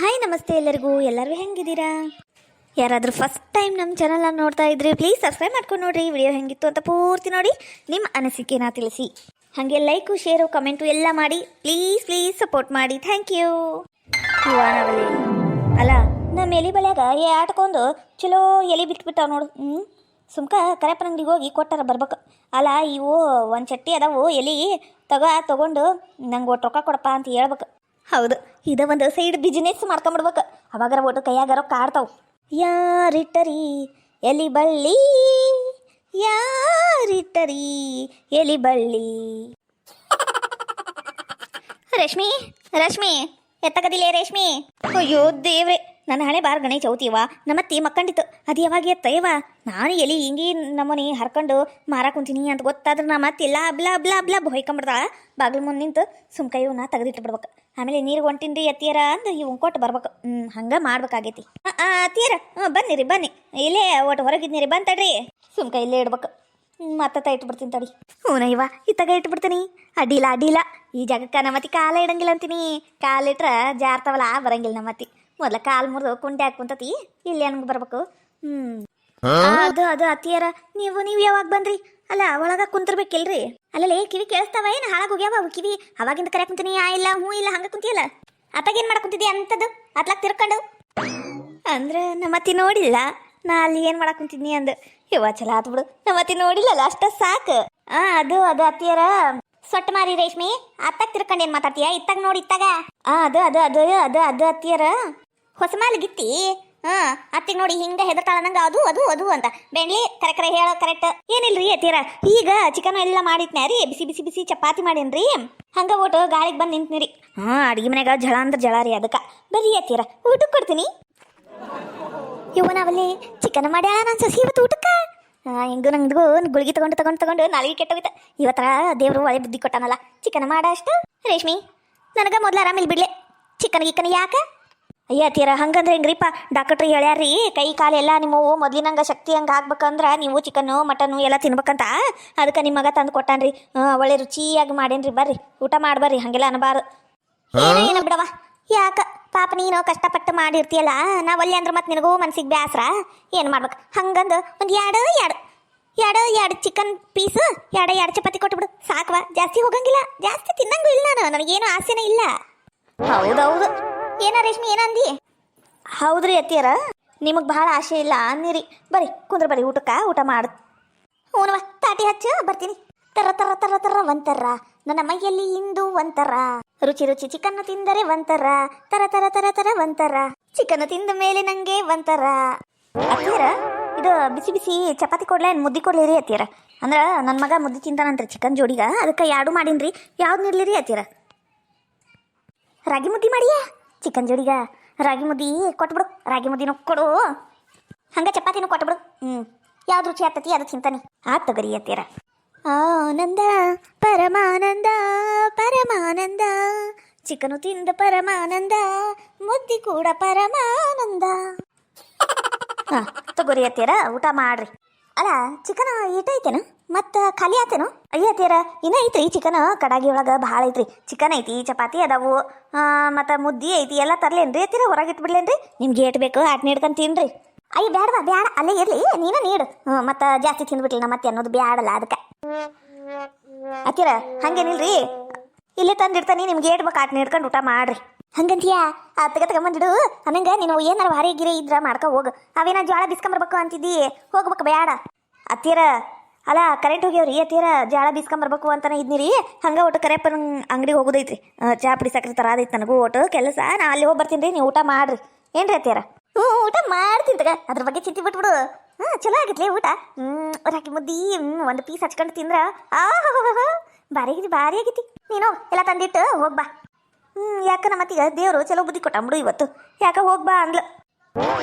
Hi ನಮಸ್ತೆ ಎಲ್ಲರಿಗೂ. ಎಲ್ಲರೂ ಹೆಂಗಿದ್ದೀರಾ? ಯಾರಾದರೂ ಫಸ್ಟ್ ಟೈಮ್ ನಮ್ಮ ಚಾನಲ್ನ ನೋಡ್ತಾ ಇದ್ರಿ ಪ್ಲೀಸ್ ಸಬ್ಸ್ಕ್ರೈಬ್ ಮಾಡ್ಕೊಂಡು ನೋಡಿರಿ. ವಿಡಿಯೋ ಹೆಂಗಿತ್ತು ಅಂತ ಪೂರ್ತಿ ನೋಡಿ ನಿಮ್ಮ ಅನಿಸಿಕೆನ ತಿಳಿಸಿ. ಹಾಗೆ ಲೈಕು ಶೇರು ಕಮೆಂಟು ಎಲ್ಲ ಮಾಡಿ ಪ್ಲೀಸ್ ಸಪೋರ್ಟ್ ಮಾಡಿ. Thank you. ನಾವಲ್ಲಿ ಅಲ್ಲ ನಮ್ಮ ಎಲಿ ಬಳ್ಯಾಗ ಆಟ್ಕೊಂಡು ಚಲೋ ಎಲಿ ಬಿಟ್ಬಿಟ್ಟಾವ ನೋಡು. ಸುಮ್ಕ ಕರೆಪ್ಪನ ಅಂಗಡಿಗೆ ಹೋಗಿ ಕೊಟ್ಟಾರ ಬರ್ಬೇಕು. ಅಲ್ಲ ಇವು ಒಂದು ಚಟ್ಟಿ ಅದಾವು ಎಲಿ ತಗೊಂಡು ನಂಗೆ ಒಟ್ಟು ರೊಕ್ಕ ಕೊಡಪ್ಪ ಅಂತ ಹೇಳ್ಬೇಕು. ಹೌದು, ಇದ ಒಂದು ಸೈಡ್ ಬಿಸ್ನೆಸ್ ಮಾಡ್ಕೊಂಬಿಡ್ಬೇಕು. ಅವಾಗಾರ ಒಟ್ಟು ಕೈಯಾಗಾರ ಕಾಡ್ತಾವು. ಯಾರಿಟ್ಟರಿ ಎಲಿ ಬಳ್ಳಿ, ಯಾರಿಟ್ಟರಿ ಎಲಿ ಬಳ್ಳಿ. ರಶ್ಮಿ ರಶ್ಮಿ ಎತ್ತಗದಿಲ್ಲೇ ರೇಷ್ಮಿ. ಅಯ್ಯೋ ದೇವ್ರೆ, ನನ್ನ ಹಣೆ ಬಾರ್ ಗಣೇಶ ಚೌತಿಯವ ನಮ್ಮತ್ತಿ ಮಕ್ಕಂಡಿತ್ತು. ಅದು ಯಾವಾಗ ಎತ್ತಯ್ಯವ. ನಾನು ಎಲಿ ಹಿಂಗೆ ನಮ್ಮನೆ ಹರ್ಕೊಂಡು ಮಾರಾಕೊಂತೀನಿ ಅಂತ ಗೊತ್ತಾದ್ರೆ ನಮ್ಮತ್ತಿ ಎಲ್ಲ ಬ್ಲಾ ಬ್ಲಾ ಬ್ಲಾ ಹೊಯ್ಕೊಂಬಿಡ್ದ. ಬಾಗಿಲು ಮುಂದೆ ನಿಂತು ಸುಮ್ಕ ಇವನ್ನ ತೆಗೆದಿಟ್ಟು ಬಿಡ್ಬೇಕು. ಆಮೇಲೆ ನೀರಿಗೆ ಹೊಂಟಿನ್ರಿ ಎತ್ತಿಯರ ಅಂದು ಇವ್ ಕೊಟ್ಟು ಬರ್ಬೇಕು. ಹಂಗೆ ಮಾಡ್ಬೇಕಾಗೈತಿ. ಅತ್ತಿಯರ ಬನ್ನಿ ಇಲ್ಲೇ ಒಟ್ಟು ಹೊರಗಿದ್ನಿರಿ ಬಂತಡ್ರಿ. ಸುಮ್ಕ ಇಲ್ಲೇ ಇಡ್ಬೇಕು. ಮತ್ತ ಇಟ್ಬಿಡ್ತೀನಿ ತಡಿ. ಹ್ಞೂನಯ್ಯವ ಇತ್ತಾಗ ಇಟ್ಬಿಡ್ತೀನಿ. ಅಡ್ಡಿಲ್ಲ ಈ ಜಾಗಕ್ಕೆ ನಮ್ಮತ್ತಿ ಕಾಲ ಇಡಂಗಿಲ್ಲ ಅಂತೀನಿ. ಕಾಲಿಟ್ರೆ ಜಾರ್ತಾವಲ್ಲ ಬರಂಗಿಲ್ಲ ನಮ್ಮತ್ತಿ. ಮೊದ್ಲ ಕಾಲು ಮುರಿದು ಕುಂಟೆ ಹಾಕುಂತತಿ. ಇಲ್ಲಿ ನಮ್ಗೆ ಬರ್ಬೇಕು. ಅದು ಅತ್ತಿಯರ ನೀವು ಯಾವಾಗ ಬಂದ್ರಿ? ಅಲ್ಲ ಒಳಗ ಕುಂತಿರ್ಬೇಕಿಲ್ರಿ. ಅಲ್ಲೇ ಕಿವಿ ಕೇಳಿಸ್ತಾವ ಏನು ಹಾಳಾಗ ಹೋಗ್ಯಾವ ಅವು ಕಿವಿ? ಅವಾಗಿಂದ ಕರೆ ಕುಂತೀನಿ ಇಲ್ಲ ಹ್ಞೂ ಇಲ್ಲ ಹಂಗ ಕುಂತಿಯಲ್ಲ. ಅತ್ತಾಗೇನು ಮಾಡಕ್ ಕುಂತಿದ್ದಿ ಅಂತದ್ದು ಅತ್ಲಾಕ್ ತಿರ್ಕೊಂಡು? ಅಂದ್ರೆ ನಮ್ಮತ್ತಿ ನೋಡಿಲ್ಲ ನಾ ಅಲ್ಲಿ ಏನು ಮಾಡಕ್ ಕುಂತಿದ್ನಿ ಅಂದು. ಇವ ಚಲ ಆತ್ ಬಿಡು, ನಮ್ಮತ್ತಿ ನೋಡಿಲ್ಲಲ್ಲ ಅಷ್ಟ ಸಾಕು. ಅದು ಅತ್ತಿಯರ ಸೊಟ್ಟ ಮಾರಿ ರೇಷ್ಮಿ. ಅತ್ತಾಗ ತಿರ್ಕೊಂಡು ಏನು ಮಾತಾಡ್ತೀಯ? ಇತ್ತಾಗ ನೋಡಿ ಇತ್ತಾಗ. ಅದು ಅತ್ತಿಯರ ಹೊಸ ಮಾಲ್ ಗಿತ್ತಿ. ಅತ್ತಿಗೆ ನೋಡಿ ಹಿಂಗ ಹೆದರ್ತಾಳ ನಂಗೆ ಅದು ಅಂತ. ಬೆಂಡ್ಲಿ ಕರೆ ಹೇಳ ಕರೆಕ್ಟ್. ಏನಿಲ್ರಿ ಅತ್ತಿಯರ, ಈಗ ಚಿಕನ್ ಎಲ್ಲ ಮಾಡಿಟ್ನ್ಯಾರಿ. ಬಿಸಿ ಚಪಾತಿ ಮಾಡೇನ್ರಿ. ಹಂಗ ಊಟ ಗಾಳಿಗೆ ಬಂದು ನಿಂತ್ನಿರಿ. ಅಡಿಗೆ ಮನೆಯಾಗ ಜಳ ಅಂದ್ರೆ ಜಳ ರೀ. ಅದಕ್ಕೆ ಬರ್ರಿ ಅತ್ತಿಯರ ಊಟಕ್ಕೆ ಕೊಡ್ತೀನಿ. ನಾವಲ್ಲಿ ಚಿಕನ್ ಮಾಡ್ಯಾಳ ನಾನು ಸಸಿ ಇವತ್ತು ಊಟಕ್ಕೆ. ಹೆಂಗು ನಂಗೂ ಗುಳಿಗೆ ತಗೊಂಡು ನಾಳೆಗೆ ಕೆಟ್ಟೋಗಿತ್ತ. ಇವತ್ತರ ದೇವ್ರು ಒಳ್ಳೆ ಬುದ್ಧಿ ಕೊಟ್ಟಾನಲ್ಲ. ಚಿಕನ್ ಮಾಡ ಅಷ್ಟು ರೇಷ್ಮಿ. ನನಗೆ ಮೊದ್ಲು ಆರಾಮಿಲ್ಲ ಬಿಡ್ಲೆ. ಚಿಕನ್ ಯಾಕ? ಅಯ್ಯ ಅತ್ತಿಯರ ಹಂಗಂದ್ರೆ ಹೆಂಗ್ರಿಪ್ಪ? ಡಾಕ್ಟ್ರು ಹೇಳ್ಯಾರ್ರಿ ಕೈ ಕಾಲೆಲ್ಲ ನಿಮ್ಮವು ಮೊದ್ಲಿನಂಗೆ ಶಕ್ತಿ ಹಂಗೆ ಆಗ್ಬೇಕಂದ್ರೆ ನೀವು ಚಿಕನ್ನು ಮಟನ್ನು ಎಲ್ಲ ತಿನ್ಬೇಕಂತ. ಅದಕ್ಕೆ ನಿಮ್ಮ ಮಗ ತಂದು ಕೊಟ್ಟಾನ್ರಿ. ಒಳ್ಳೆ ರುಚಿಯಾಗಿ ಮಾಡೇನ್ರಿ. ಬರ್ರಿ ಊಟ ಮಾಡ್ಬರ್ರಿ, ಹಂಗೆಲ್ಲ ಅನ್ಬಾರ್ದು. ಏನು ಬಿಡವ, ಯಾಕ ಪಾಪ ನೀನು ಕಷ್ಟಪಟ್ಟು ಮಾಡಿರ್ತೀಯಲ್ಲ. ನಾವು ಅಲ್ಲಿ ಅಂದ್ರೆ ಮತ್ತೆ ನಿನಗೂ ಮನ್ಸಿಗೆ ಬ್ಯಾಸ್ರ. ಏನು ಮಾಡ್ಬೇಕು? ಹಂಗಂದು ಒಂದು ಎರಡು ಚಿಕನ್ ಪೀಸ್ ಎರಡು ಚಪಾತಿ ಕೊಟ್ಬಿಡು ಸಾಕವಾ. ಜಾಸ್ತಿ ಹೋಗಂಗಿಲ್ಲ, ಜಾಸ್ತಿ ತಿನ್ನಂಗೂ ಇಲ್ಲ. ನನಗೇನು ಆಸೆನೇ ಇಲ್ಲ. ಹೌದೌದು. ಏನ ರೇಷ್ಮಿ ಏನಂದಿ? ಹೌದ್ರಿ ಅತ್ತಿಯರ, ನಿಮಗೆ ಭಾಳ ಆಸೆ ಇಲ್ಲ ಅನ್ನಿರಿ. ಬರ್ರಿ ಕುಂದ್ರ ಬರ್ರಿ ಊಟ ಮಾಡು. ಹ್ಞೂನವ ತಾಟಿ ಹಚ್ಚು ಬರ್ತೀನಿ. ತರ ಒಂಥರ ನನ್ನ ಮೈಯಲ್ಲಿ ಇಂದು ಒಂಥರ ರುಚಿ ಚಿಕನ್ ತಿಂದರೆ ಒಂಥರ ತರ ಒಂಥರ ಚಿಕನ್ ತಿಂದ ಮೇಲೆ ನಂಗೆ ಒಂಥರ. ಅತ್ತಿಯರ ಇದು ಬಿಸಿ ಚಪಾತಿ ಕೊಡ್ಲ ಮುದ್ದಿ ಕೊಡ್ಲಿರಿ ಅತ್ತಿಯರ? ಅಂದ್ರೆ ನನ್ನ ಮಗ ಮುದ್ದಿ ತಿಂತಾನಂತ್ರಿ ಚಿಕನ್ ಜೋಡಿಗ. ಅದಕ್ಕೆ ಎರಡು ಮಾಡೀನ್ರಿ. ಯಾವ್ದು ನೀಡ್ಲಿರಿ ಅತ್ತಿಯರ? ರಾಗಿ ಮುದ್ದಿ ಮಾಡಿಯಾ ಚಿಕನ್ ಜೋಡಿಗ? ರಾಗಿ ಮುದ್ದಿ ಕೊಟ್ಬಿಡು. ರಾಗಿ ಮುದ್ದಿನೂ ಕೊಡು, ಹಂಗೆ ಚಪಾತಿನೂ ಕೊಟ್ಬಿಡು. ಯಾವ್ದು ರುಚಿ ಆಗ್ತತಿ ಅದು ತಿಂತಾನೆ. ತಗೋರಿ ಅತ್ತಿಯರ. ಆನಂದ ಪರಮಾನಂದ ಚಿಕನು ತಿಂದ ಪರಮಾನಂದ, ಮುದ್ದಿ ಕೂಡ ಪರಮಾನಂದ. ತಗೋರಿ ಅತ್ತಿಯರ ಊಟ ಮಾಡ್ರಿ. ಅಲ್ಲ ಚಿಕನ್ ಈಟೈತೇನು ಮತ್ತು ಖಾಲಿ ಆತೇನು? ಅಯ್ಯ ಅತ್ತಿಯರ ಇನ್ನೂ ಐತ್ರಿ ಚಿಕನ್. ಕಡಾಗಿ ಒಳಗೆ ಭಾಳ ಐತ್ರಿ. ಚಿಕನ್ ಐತಿ, ಚಪಾತಿ ಅದಾವು, ಮತ್ತು ಮುದ್ದಿ ಐತಿ. ಎಲ್ಲ ತರ್ಲೇನ್ರಿ ಅತ್ತಿಯರ? ಹೊರಗೆ ಇಟ್ಬಿಡ್ಲೇನ್ರಿ? ನಿಮ್ಗೆ ಏಟ್ ಬೇಕು ಆಟ ನೀಡ್ಕೊಂಡು ತಿನ್ರಿ. ಅಯ್ಯ ಬೇಡ ಅಲ್ಲೇ ಇರಲಿ, ನೀನು ನೀಡು. ಮತ್ತು ಜಾಸ್ತಿ ತಿಂದ್ಬಿಟ್ಲಿ ಮತ್ತೆ ಅನ್ನೋದು ಬ್ಯಾಡಲ್ಲ. ಅದಕ್ಕೆ ಅತ್ತಿಯರ ಹಂಗೇನಿಲ್ರಿ, ಇಲ್ಲೇ ತಂದಿಡ್ತಾನೆ. ನಿಮ್ಗೆ ಏಟ್ ಬೇಕು ಆಟ ನೀಡ್ಕೊಂಡು ಊಟ ಮಾಡ್ರಿ. ಹಂಗಂತೀಯಾ? ತಗೊಂಬಂದಿಡು. ಹಂಗೆ ನೀನು ಏನಾರು ಭಾರಿ ಗಿರಿ ಇದ್ರ ಮಾಡ್ಕೊ ಹೋಗು. ಅವೇನ ಜೋಳ ಬಿಸ್ಕೊಂಬರ್ಬೇಕು ಅಂತಿದ್ದಿ, ಹೋಗ್ಬೇಕು ಬೇಡ. ಅತ್ತಿಯರ ಅಲ್ಲ ಕರೆಂಟ್ ಹೋಗ್ಯಾವ್ರಿ ಅತ್ತಿಯರ, ಜಾಳ ಬಿಸ್ಕೊಂಬರ್ಬೇಕು ಅಂತಾನೆ ಇದ್ನಿರಿ. ಹಂಗೆ ಒಟ್ಟು ಕರೆಪ್ಪನ ಅಂಗಡಿಗೆ ಹೋಗೋದೈತ್ರಿ. ಚಾ ಪುಡಿ ಸಕ್ಕರೆ ಥರ ಅದೈತೆ ನನಗೂ ಒಟ್ಟು ಕೆಲಸ. ನಾ ಅಲ್ಲಿ ಹೋಗಿ ಬರ್ತೀನಿ ರೀ, ನೀವು ಊಟ ಮಾಡ್ರಿ. ಏನ್ರಿ ಅತ್ತಿಯರ? ಊಟ ಮಾಡ್ತೀನಿ ತಗ, ಅದ್ರ ಬಗ್ಗೆ ಚಿಂತೆ ಬಿಟ್ಬಿಡು. ಚಲೋ ಆಗಿತ್ಲಿ ಊಟ. ರಾಗಿ ಮುದ್ದಿ ಒಂದು ಪೀಸ್ ಹಚ್ಕೊಂಡು ತಿಂದ್ರ ಭಾರಿ ಆಗೈತಿ. ನೀನು ಎಲ್ಲ ತಂದಿಟ್ಟು ಹೋಗ್ಬಾ. ಯಾಕ ನಮ್ಮತ್ತೀಗ ದೇವರು ಚಲೋ ಬುದ್ಧಿ ಕೊಟ್ಟಂಬಿಡು ಇವತ್ತು. ಯಾಕೆ ಹೋಗ್ಬಾ ಅಂದ್ಲು.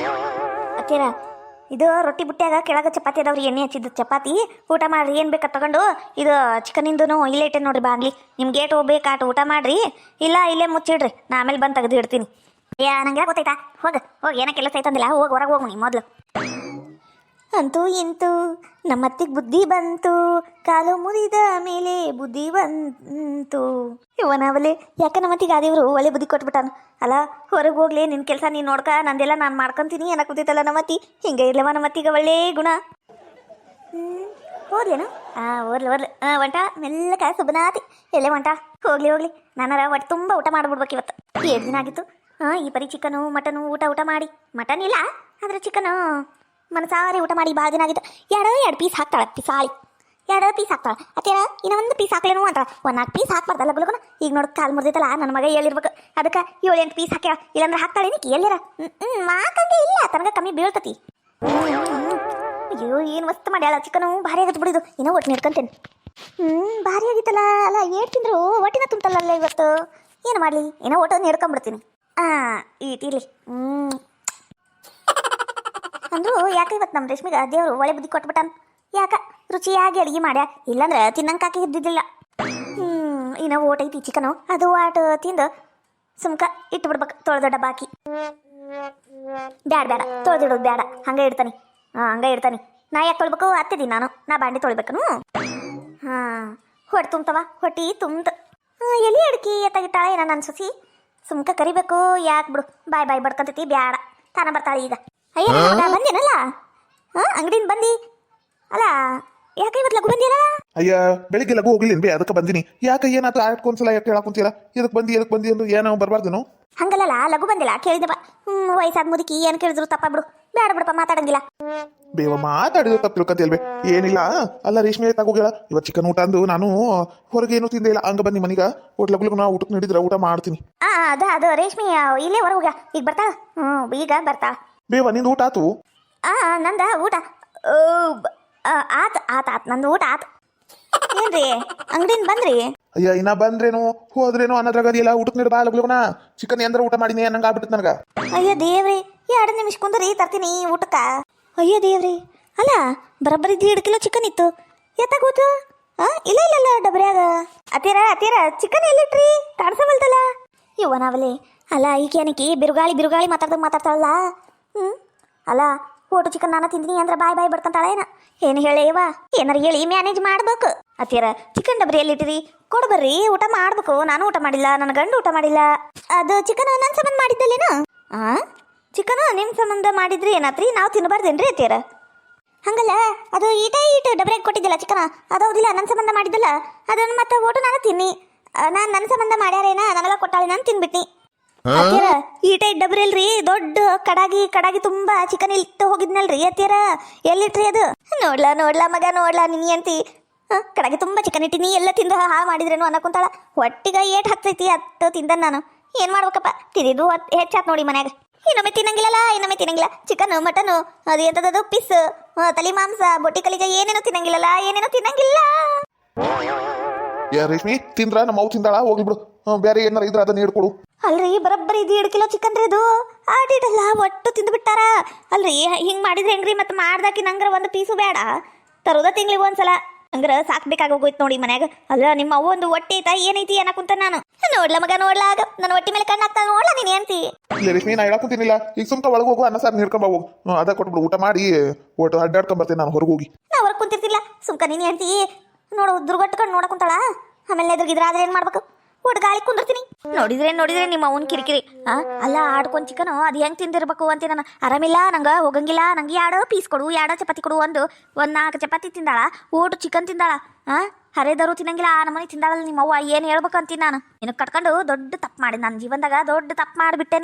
ಅತ್ತಿಯರ ಇದು ರೊಟ್ಟಿ ಬುಟ್ಟ್ಯಾಗ ಕೆಳಗೆ ಚಪಾತಿ ಅದಾವ್ರಿ, ಎಣ್ಣೆ ಹಚ್ಚಿದ್ದು ಚಪಾತಿ. ಊಟ ಮಾಡ್ರಿ, ಏನು ಬೇಕಾ ತಗೊಂಡು. ಇದು ಚಿಕನಿಂದು ಇಲ್ಲೇ ಇಟ್ಟೆ ನೋಡ್ರಿ ಬಾಗ್ಲಿ. ನಿಮ್ಗೆ ಏಟು ಹೋಗ್ಬೇಕು ಆಟ ಊಟ ಮಾಡ್ರಿ. ಇಲ್ಲ ಇಲ್ಲೇ ಮುಚ್ಚಿಡ್ರಿ, ನಾ ಆಮೇಲೆ ಬಂದು ತೆಗೆದು ಇಡ್ತೀನಿ. ನಂಗೆ ಗೊತ್ತಾಯ್ತಾ? ಹೋಗಿ ಏನೋ ಕೆಲಸ ಐತಂದಿಲ್ಲ, ಹೋಗಿ ಹೊರಗೆ ಹೋಗು ನೀ ಮೊದಲು. ಅಂತೂ ಇಂತೂ ನಮ್ಮತ್ತಿಗೆ ಬುದ್ಧಿ ಬಂತು, ಕಾಲು ಮುರಿದ ಮೇಲೆ ಬುದ್ಧಿ ಬಂತು. ಇವನವಲೆ ಯಾಕೆ ನಮ್ಮತ್ತಿಗೆ ಆದೇವ್ರು ಒಳ್ಳೆ ಬುದ್ಧಿ ಕೊಟ್ಬಿಟ್ಟಾನ. ಅಲ್ಲ ಹೊರಗೆ ಹೋಗ್ಲಿ, ನಿನ್ನ ಕೆಲಸ ನೀನು ನೋಡ್ಕ, ನಂದೆಲ್ಲ ನಾನು ಮಾಡ್ಕೊಂತೀನಿ ಅನ್ನಕ್ಕೆ ಕೂತೈತಲ್ಲ ನಮ್ಮತ್ತಿ. ಹಿಂಗೆ ಇರ್ಲವ ನಮ್ಮತ್ತಿಗೆ ಒಳ್ಳೆ ಗುಣ. ಹೋಗ್ಲೇನು? ಓರ್ಲಿ ಒಂಟ ಮೆಲ್ಲಕ ಸುಬನಾತಿ ಎಲ್ಲೇ ಒಂಟ. ಹೋಗ್ಲಿ ನಾನಾರ ಒಟ್ಟು ತುಂಬ ಊಟ ಮಾಡಿಬಿಡ್ಬೇಕು ಇವತ್ತು. 7 ದಿನ ಆಗಿತ್ತು ಈ ಪರಿ ಚಿಕನು ಮಟನು ಊಟ ಮಾಡಿ. ಮಟನ್ ಇಲ್ಲ ಆದರೆ ಚಿಕನು ಮನಸಾರಿ ಊಟ ಮಾಡಿ ಭಾಳ ದಿನ ಆಗಿತ್ತು. 2 ಪೀಸ್ ಹಾಕ್ತಾಳೆ ಪಿಸಾಳಿ, 2 ಪೀಸ್ ಹಾಕ್ತಾಳೆ. ಅತ್ತೇಳ ಇನ್ನೂ 1 ಪೀಸ್ ಹಾಕ್ಲೇನು ಅಂತ 4 ಪೀಸ್ ಹಾಕ್ಬಾರ್ದಲ್ಲ ಗುಲ್ಗುನ. ಈಗ ನೋಡು ಕಾಲು ಮುರಿದೈತಲ್ಲ, ನನ್ನ ಮಗ ಹೇಳಿರ್ಬೇಕು. ಅದಕ್ಕೆ 7-8 ಪೀಸ್ ಹಾಕ್ಯಾಳ. ಇಲ್ಲಾಂದ್ರೆ ಹಾಕ್ತಾಳೆ ನೀಕಿ ಎಲ್ಲರ ಮಾಕಂಗೆ ಇಲ್ಲ, ತನಗ ಕಮ್ಮಿ ಬೀಳ್ತತಿ. ಅಯ್ಯೋ ಏನು ಮಸ್ತ್ ಮಾಡ್ಯಾಳ ಚಿಕನು, ಭಾರಿ ಆಗತ್ತೆ ಬಿಡಿದು. ಇನ್ನೂ ಒಟ್ಟು ನೀಡ್ಕೊಂತೇನೆ. ಭಾರಿ ಆಗಿತ್ತಲ್ಲ. ಅಲ್ಲ ಏಟ್ ತಿಂದ್ರು ಒಟ್ಟಿನ ತುಂಬ್ತಲ್ಲ ಇವತ್ತು. ಏನು ಮಾಡಲಿ, ಏನೋ ಒಟ್ಟು ನೀಡ್ಕೊಂಬಿಡ್ತೀನಿ. ಇರ್ಲಿ. ಅಂದ್ರು ಯಾಕೆ ಇವತ್ತು ನಮ್ಮ ರೇಷ್ಮೆಗೆ ದೇವರು ಒಳ್ಳೆ ಬುದ್ಧಿ ಕೊಟ್ಬಿಟ್ಟಾನ. ಯಾಕೆ ರುಚಿಯಾಗಿ ಅಡುಗೆ ಮಾಡ್ಯಾ, ಇಲ್ಲಾಂದ್ರೆ ತಿನ್ನಂಕಾಕಿ ಇದ್ದಿದ್ದಿಲ್ಲ. ಇನ್ನೂ ಓಟೈತಿ ಚಿಕನು, ಅದು ಆಟ ತಿಂದು ಸುಮ್ಕ ಇಟ್ಟು ಬಿಡ್ಬೇಕು ತೊಳೆದೊಡ್ಡ ಬಾಕಿ. ಬೇಡ ತೊಳೆದಿಡೋದು ಬೇಡ, ಹಂಗೆ ಇಡ್ತಾನೆ. ಹಂಗೆ ಇಡ್ತಾನೆ. ನಾ ಯಾಕೆ ತೊಳ್ಬೇಕು ಹತ್ತಿದ್ದೀನಿ ನಾನು, ನಾ ಬಾಂಡೆ ತೊಳಿಬೇಕನು. ಹೊಟ್ಟೆ ತುಂಬ್ತವ, ಹೊಟ್ಟಿ ತುಂಬ್ತ. ಎಲ್ಲಿ ಅಡ್ಕಿ ಎತ್ತಾಗಿಟ್ಟಾಳೆ ಏನ ನನ್ನ ಸೊಸಿ. ಸುಮ್ಕ ಕರಿಬೇಕು, ಯಾಕೆ ಬಿಡು, ಬಾಯ್ ಬಡ್ಕೊಂತೈತಿ. ಬ್ಯಾಡ, ತಾನ ಬರ್ತಾಳೆ ಈಗ. ಅಯ್ಯ ಬಂದೇನಲ್ಲ ಅಂಗಡಿಯಿಂದ ಬಂದು. ಅಲ್ಲ ಯಾಕೆ ಇವತ್ತು ಲಘು ಬಂದಿಲ್ಲ? ಅಯ್ಯ ಬೆಳಿಗ್ಗೆ ಲಘು ಹೋಗ್ಲಿನ್ ಬೇ, ಅದಕ್ಕೆ ಬಂದಿನಿ. ಯಾಕೆ ಏನಾಯ್ತು ಆಟ್ಕೊಂದ್ಸಲ ಯಾಕೆ ಹೇಳಾಕುಂತೀರ? ಎದಕ್ಕೆ ಬಂದಿ ಅಂದ್ರೆ ಏನೋ ಬರಬಾರ್ದೇನು? ಹಂಗಲ್ಲ ಲಘು ಬಂದಿಲ್ಲ ಕೇಳಿದಪ್ಪ. ವಯಸ್ಸಾದ ಮುದುಕಿ ಏನು ಕೇಳಿದ್ರು ತಪ್ಪ ಬಿಡು. ಬೇಡ ಬಿಡಪ್ಪ, ಮಾತಾಡಂಗಿಲ್ಲ. ಬೇವ ಮಾತಾಡಿದ್ರು ತಪ್ಪು ತಿಳ್ಕೊತಿಲ್ವೇ? ಏನಿಲ್ಲ. ಅಲ್ಲ ರೇಷ್ಮೆ ತಗೋಗ್ಯಾಳ ಇವತ್ತು ಚಿಕನ್ ಊಟ ಅಂದು. ನಾನು ಹೊರಗೇನು ತಿಂದೆ ಇಲ್ಲ, ಹಂಗ ಬನ್ನಿ ಮನೀಗ. ಹೋಟ್ಲಗ್ಲಿಗೂ ನಾ ಊಟಕ್ಕೆ ನೀಡಿದ್ರೆ ಊಟ ಮಾಡ್ತೀನಿ. ಅದು ರೇಷ್ಮೆ ಇಲ್ಲೇ ಹೊರ ಹೋಗ್ಯ, ಈಗ ಬರ್ತಾಳ. ಈಗ ಬರ್ತಾಳ. ಬೇವ ನಿಂದು ಊಟ ಆತು? ನಂದ ಊಟ ಆತ್ ನಂದು ಊಟ ಆತು. ಏನ್ರಿ ಅಂಗಡಿಯಿಂದ ಬಂದ್ರಿ? ಅಯ್ಯ ಇನ್ನ ಬಂದ್ರೇನು ಹೋದ್ರೇನು ಅನ್ನೋದ್ರಾಗದಿಲ್ಲ. ಊಟಕ್ಕೆ ನೀಡ ಬಾ ಲಗ್ಲಗುನ. ಚಿಕನ್ ಎಂದ್ರ ಊಟ ಮಾಡಿನಿ ಅನ್ನಂಗ ಆಗ್ಬಿಟ್ಟತ್ ನನಗ. ಅಯ್ಯೋ ದೇವ್ರಿ, 2 ನಿಮಿಷ ಕುಂದ್ರಿ ತರ್ತೀನಿ ಊಟಕ್ಕ. ಅಯ್ಯೋ ದೇವ್ರಿ, ಅಲ್ಲ ಬರಬ್ಬರಿ 1.5 ಕಿಲೋ ಚಿಕನ್ ಇತ್ತು. ಎತ್ತಾಗೋತು? ಇಲ್ಲ ಡಬ್ರ್ಯಾಗ. ಅತ್ತೀರ ಚಿಕನ್ ಎಲ್ಲಿಟ್ರಿ? ಕಾಣಿಸವಲ್ತಲ್ಲ. ಇವನಾವಲೆ ಅಲ್ಲ ಈಕೇನಕಿ ಬಿರುಗಾಳಿ ಮಾತಾಡ್ತಾಳಲ್ಲ. ಅಲ್ಲ ಓಟು ಚಿಕನ್ ನಾನು ತಿಂತೀನಿ ಅಂದ್ರೆ ಬಾಯ್ ಬಡ್ಕೊಂತಾಳ ಏನು ಹೇಳೇವ? ಏನಾರು ಹೇಳಿ ಮ್ಯಾನೇಜ್ ಮಾಡ್ಬೇಕು. ಅತ್ತೀರ ಚಿಕನ್ ಡಬ್ರಿ ಎಲ್ಲಿಟ್ಟಿರಿ? ಕೊಡು ಬರ್ರಿ, ಊಟ ಮಾಡ್ಬೇಕು. ನಾನು ಊಟ ಮಾಡಿಲ್ಲ, ನನ್ನ ಗಂಡು ಊಟ ಮಾಡಿಲ್ಲ. ಅದು ಚಿಕನ್ ನನ್ನ ಸಂಬಂಧ ಮಾಡಿದ್ದಲ್ಲೇನು? ಚಿಕನ್ ನಿಮ್ಮ ಸಂಬಂಧ ಮಾಡಿದ್ರಿ ಏನಾತ್ರಿ? ನಾವು ತಿನ್ನಬಾರ್ದೇನ್ರಿ ಅತ್ತೀರ? ಹಂಗಲ್ಲ, ಅದು ಈಟ ಡಬ್ರಿಯಾಗಿ ಕೊಟ್ಟಿದ್ದಿಲ್ಲ ಚಿಕನ್, ಅದೌದಿಲ್ಲ ನನ್ನ ಸಂಬಂಧ ಮಾಡಿದ್ದಲ್ಲ. ಅದನ್ನು ಮತ್ತೆ ಓಟು ನಾನು ತಿನ್ನಿ. ನಾನು ನನ್ನ ಸಂಬಂಧ ಮಾಡ್ಯಾರೇನ, ನನಗ ಕೊಟ್ಟಾಳೆ, ನಾನು ತಿನ್ಬಿಟ್ನಿ. ಅತ್ತೀರ ಈಟ ಡಬ್ರಿ ಅಲ್ರಿ, ದೊಡ್ಡ ಕಡಾಗಿ ತುಂಬಾ ಚಿಕನ್ ಇಟ್ಟು ಹೋಗಿದ್ನಲ್ರಿ ಅತ್ತೀರ. ಎಲ್ಲಿಟ್ರಿ ಅದು? ನೋಡ್ಲಾ ಮಗ ನೋಡ್ಲಾ ನಿನಿ ಅಂತಿ. ಕಡಾಗಿ ತುಂಬಾ ಚಿಕನ್ ಇಟ್ಟಿನಿ, ಎಲ್ಲ ತಿಂದು ಹಾಳು ಮಾಡಿದ್ರೇನು ಅನ್ನಕೊಂತಾಳ. ಹೊಟ್ಟಿಗೆ ಏಟ್ ಹತ್ತೈತಿ ಅಟ್ಟು ತಿಂದ ನಾನು. ಏನ್ ಮಾಡ್ಬೇಕಪ್ಪ, ತಿಂದಿದ್ದು ಹೆಚ್ಚಾತ್ ನೋಡಿ ಮನ್ಯಾಗ. ಇನ್ನೊಮ್ಮೆ ತಿನ್ನಂಗಿಲ್ಲ ಚಿಕನ್ ಮಟನು, ಅದು ಎಂತದದು ಪಿಸ್, ತಲಿ ಮಾಂಸ, ಬೊಟ್ಟಿ ಕಲಿಜ ಏನೇನೋ ತಿನ್ನಂಗಿಲ್ಲ. ಯಾ ರೇಷ್ಮಿ ತಿಂದ್ರ ನಮ್ಮ ಅವು ತಿಂದಾಳ? ಹೋಗ್ಲಿ ಬಿಡು, ಬೇರೆ ಏನಾರ ಇದ್ರ ಅದನ್ನ ಹಿಡ್ಕೊಡು. ಅಲ್ರಿ ಬರಬ್ಬರಿ 1.5 ಕಿಲೋ ಚಿಕನ್ ರೀ ಅದು. ಆಡಿಡಲ್ಲ ಒಟ್ಟು ತಿಂದು ಬಿಟ್ಟಾರ. ಅಲ್ರಿ ಹಿಂಗ್ ಮಾಡಿದ್ರೆ ಹೆಂಗ್ರಿ? ಮತ್ತೆ ಮಾಡ್ದಾಕಿ ನಂಗ್ರ 1 ಪೀಸು ಬೇಡ, ತರೋದ ತಿಂಗ್ಳಿಗೆ ಒಂದ್ಸಲ ಹಂಗ್ರ ಸಾಕ್ಬೇಕಾಗೋಗೋಯ್ತು ನೋಡಿ ಮನ್ಯಾಗ. ಅಲ್ಲ ನಿಮ್ಮ ಅವ್ವ ಒಂದು ಹೊಟ್ಟೆ ಐತಾ ಏನೈತಿ ಅನ್ನಕುಂತ ನಾನು. ನೋಡ್ಲ ಮಗ ನೋಡ್ಲಾ, ನನ್ನ ಹೊಟ್ಟಿ ಮೇಲೆ ಕಣ್ಣು ಹಾಕ್ತಾ ನೋಡ್ಲಾ ನೀನ್ ಅಂತಿ. ಇಲ್ಲ ರೇಷ್ಮಿ ನಾ ಹೇಳಕುಂತೀನಿಲ್ಲ, ಈಗ ಸುಮ್ಕ ಒಳಗೆ ಹೋಗು, ಅನ್ನ ಸಾರ್ ನೀಡ್ಕೊಂಬ ಹೋಗು. ಅದ ಕೊಟ್ಬಿಡು, ಊಟ ಮಾಡಿ ಒಟ್ಟು ಅಡ್ಡಾಡ್ಕೊಂಬರ್ತೇನೆ ನಾನು ಹೊರಗೆ ಹೋಗಿ. ನಾ ಹೊರಗೆ ಕುಂತಿರ್ತಿಲ್ಲ, ಸುಮ್ಕ ನೀನ್ ಅಂತಿ. ನೋಡು ದುರ್ಗಟ್ಕೊಂಡು ನೋಡಕುಂತಾಳ. ಆಮೇಲೆ ಎದುರುಗಿದ್ರೆ ಆದ್ರೆ ಏನ್ ಮಾಡ್ಬೇಕು? ಒಟ್ಟು ಗಾಳಿ ಕುಂದಿರ್ತೀನಿ. ನೋಡಿದ್ರೆ ನಿಮ್ಮ ಅವನ್ ಕಿರಿಕಿರಿ. ಅಲ್ಲ ಆಡ್ಕೊಂಡ್ ಚಿಕನ್ ಅದು ಹೆಂಗ್ ತಿಂದಿರ್ಬೇಕು ಅಂತ. ನಾನು ಆರಾಮಿಲ್ಲ, ನಂಗೆ ಹೋಗಂಗಿಲ್ಲ, ನಂಗೆ 2 ಪೀಸ್ ಕೊಡು, 2 ಚಪಾತಿ ಕೊಡು. ಒಂದು 4 ಚಪಾತಿ ತಿಂದಾಳ, ಓಟು ಚಿಕನ್ ತಿಂದಾಳ. ಹರೇದರು ತಿನ್ನಂಗಿಲ್ಲ, ಆ ನಮ್ಮನೆ ತಿಂದಾಳಲ್ಲ ನಿಮ್ಮ ಅವ್ವ. ಏನು ಹೇಳ್ಬೇಕು ಅಂತೀನಿ ನಾನು. ನಿನಗೆ ಕಟ್ಕೊಂಡು ದೊಡ್ಡ ತಪ್ಪು ಮಾಡಿ, ನನ್ನ ಜೀವನದಾಗ ದೊಡ್ಡ ತಪ್ಪು ಮಾಡಿಬಿಟ್ಟೆ.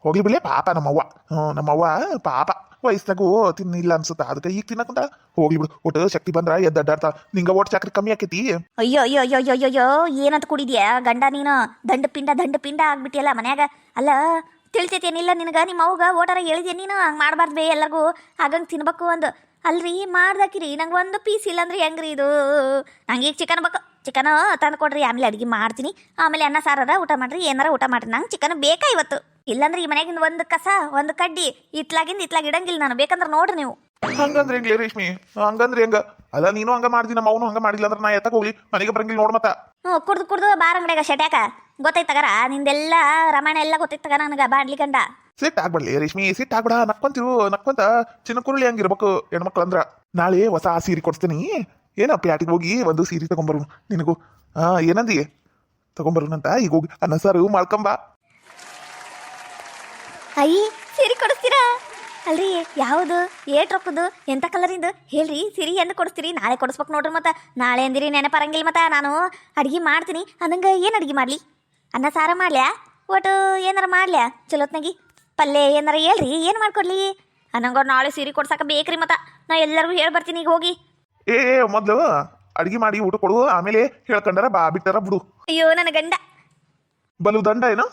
ಹೋಗ್ಲಿ ಬಿಡ್ಲೆ ಪಾಪ ನಮ್ಮವ್ವ ಪಾಪ. ವಯಸ್ಸಾಗೂ ತಿನ್ನಿಲ್ಲ ಅನ್ಸುತ್ತ, ಅದಕ್ಕೆ ಈಗ ತಿನ್ನಕುಂತ. ಹೋಗ್ಲಿ ಬಿಡು, ಒಟ್ಟು ಶಕ್ತಿ ಬಂದ್ರ ಎದ್ದು ಅಡ್ಡಾಡ್ತಾ. ನಿಂಗ ಒಟ್ಟು ಚಕ್ರಿ ಕಮ್ಮಿ ಆಕೈತಿ. ಅಯ್ಯೋ ಏನಂತ ಕುಡಿದ್ಯಾ ಗಂಡ ನೀನು? ದಂಡ ಪಿಂಡ ಆಗ್ಬಿಟ್ಟಿಯಲ್ಲ ಮನ್ಯಾಗ. ಅಲ್ಲ ತಿಳಿತೈತೇನಿಲ್ಲ ನಿನಗ? ನಿಮ್ಮ ಅವ್ಗ ಓಟಾರ ಹೇಳಿದ್ಯ ನೀನು ಹಂಗೆ ಮಾಡಬಾರ್ದು ಬೇ, ಎಲ್ಲರಿಗೂ ಆಗಂಗೆ ತಿನ್ಬೇಕು ಅಂದು. ಅಲ್ರಿ ಮಾಡ್ದಾಕಿರಿ, ನಂಗೆ 1 ಪೀಸ್ ಇಲ್ಲಾಂದ್ರೆ ಹೆಂಗ್ರಿ ಇದು? ನಂಗೆ ಈಗ ಚಿಕನ್ ಬೇಕು. ಚಿಕನ್ ತಂದು ಕೊಡ್ರಿ, ಆಮೇಲೆ ಅಡುಗೆ ಮಾಡ್ತೀನಿ. ಆಮೇಲೆ ಅನ್ನ ಸಾರಾರ ಊಟ ಮಾಡ್ರಿ, ಏನಾರ ಊಟ ಮಾಡ್ರಿ. ನಂಗೆ ಚಿಕನ್ ಬೇಕಾ ಇವತ್ತು. ಇಲ್ಲಾಂದ್ರೆ ಈ ಮನೆಯಾಗಿಂದ 1 ಕಸ 1 ಕಡ್ಡಿ ಇತ್ಲಾಗ ಇಡಂಗಿಲ್ಲ ನಾನು. ಬೇಕಂದ್ರೆ ನೋಡ್ರಿ ನೀವು. ಹಂಗಂದ್ರೆ ಹೆಂಗ್ಲಿ ರೇಷ್ಮಿ? ಹಂಗಂದ್ರೆ ಹೆಂಗ? ಅಲ್ಲ ನೀನು ಹಂಗ ಮಾಡ್ದಿ, ನಮ್ಮ ಅವನು ಹಂಗ ಮಾಡಿಲ್ಲ ಅಂದ್ರೆ ನಾ ಎತ್ತಕ ಹೋಗ್ಲಿ? ಮನೆಗೆ ಬರಂಗಿಲ್ಲ ನೋಡ್ ಮತ್ತ. ಕುಡ್ದು ಬಾರ್ ಅಂಗಡಿಯಾಗ ಶಟ್ಯಾಕ ಗೊತ್ತೈತಗರ ನಿಂದೆಲ್ಲ ರಾಮಾಯಣ ಎಲ್ಲ ಗೊತ್ತೈತಗ ನನಗ ಬಾಡ್ಲಿ ಗಂಡ. ಸಿಟ್ಟು ಆಗ್ಬಿಡ್ಲಿ ರೇಷ್ಮಿ, ಸಿಟ್ಟು ಆಗ್ಬಿಡ. ನಕ್ಕೊಂತಿರು, ನಕ್ಕೊಂತ ಚಿನ್ನ ಕುರುಳಿ ಹಂಗಿರ್ಬೇಕು ಹೆಣ್ಮಕ್ಳು ಅಂದ್ರ. ನಾಳೆ ಹೊಸ ಸೀರೆ ಕೊಡ್ತೀನಿ. ಏನ ಪ್ಯಾಟಿಗೆ ಹೋಗಿ ಒಂದು ಸೀರೆ ತಗೊಂಬರು ನಿನಗೂ. ಏನಂದಿ ತಗೊಂಬರೋನಂತ. ಈಗ ಹೋಗಿ ಅನ್ನ ಸಾರು ಮಾಡ್ಕೊಂಬ. ಅಯ್ಯ ಸೀರೆ ಕೊಡಿಸ್ತೀರಾ? ಅಲ್ರಿ ಯಾವುದು ಏಟ್ ರೊಕ್ಕದು ಎಂಥ ಕಲರಿಂದು ಹೇಳ್ರಿ. ಸೀರೆ ಎಂದು ಕೊಡಿಸ್ತೀರಿ? ನಾಳೆ ಕೊಡಿಸ್ಬೇಕು ನೋಡ್ರಿ. ಮತ್ತೆ ನಾಳೆ ಅಂದಿರಿ ನೆನಪರಂಗಿಲ್ಲ. ಮತ್ತೆ ನಾನು ಅಡುಗೆ ಮಾಡ್ತೀನಿ ಅಂದಂಗೆ ಏನು ಅಡುಗೆ ಮಾಡಲಿ? ಅನ್ನ ಸಾರ ಮಾಡ್ಲ್ಯಾ? ಒಟ್ಟು ಏನಾರ ಮಾಡ್ಲ್ಯಾ ಚಲೋತ್ನಾಗಿ? ಪಲ್ಯ ಏನಾರ ಹೇಳ್ರಿ, ಏನು ಮಾಡ್ಕೊಡ್ಲಿ? ಅನ್ನಂಗ ನಾಳೆ ಸೀರೆ ಕೊಡ್ಸಕ್ಕೆ ಬೇಕ್ರಿ. ಮತ್ತೆ ನಾ ಎಲ್ಲರಿಗೂ ಹೇಳಿ ಬರ್ತೀನಿ ಈಗ ಹೋಗಿ. ಏ ಮೊದ್ಲು ಅಡಿಗೆ ಮಾಡಿ ಊಟ ಕೊಡು, ಆಮೇಲೆ ಹೇಳ್ಕೊಂಡಾರ ಬಾ ಬಿಟ್ಟಾರ ಬಿಡು. ಅಯ್ಯೋ ನನ್ನ ಗಂಡ ಬಲು ದಂಡ ಏನೋ.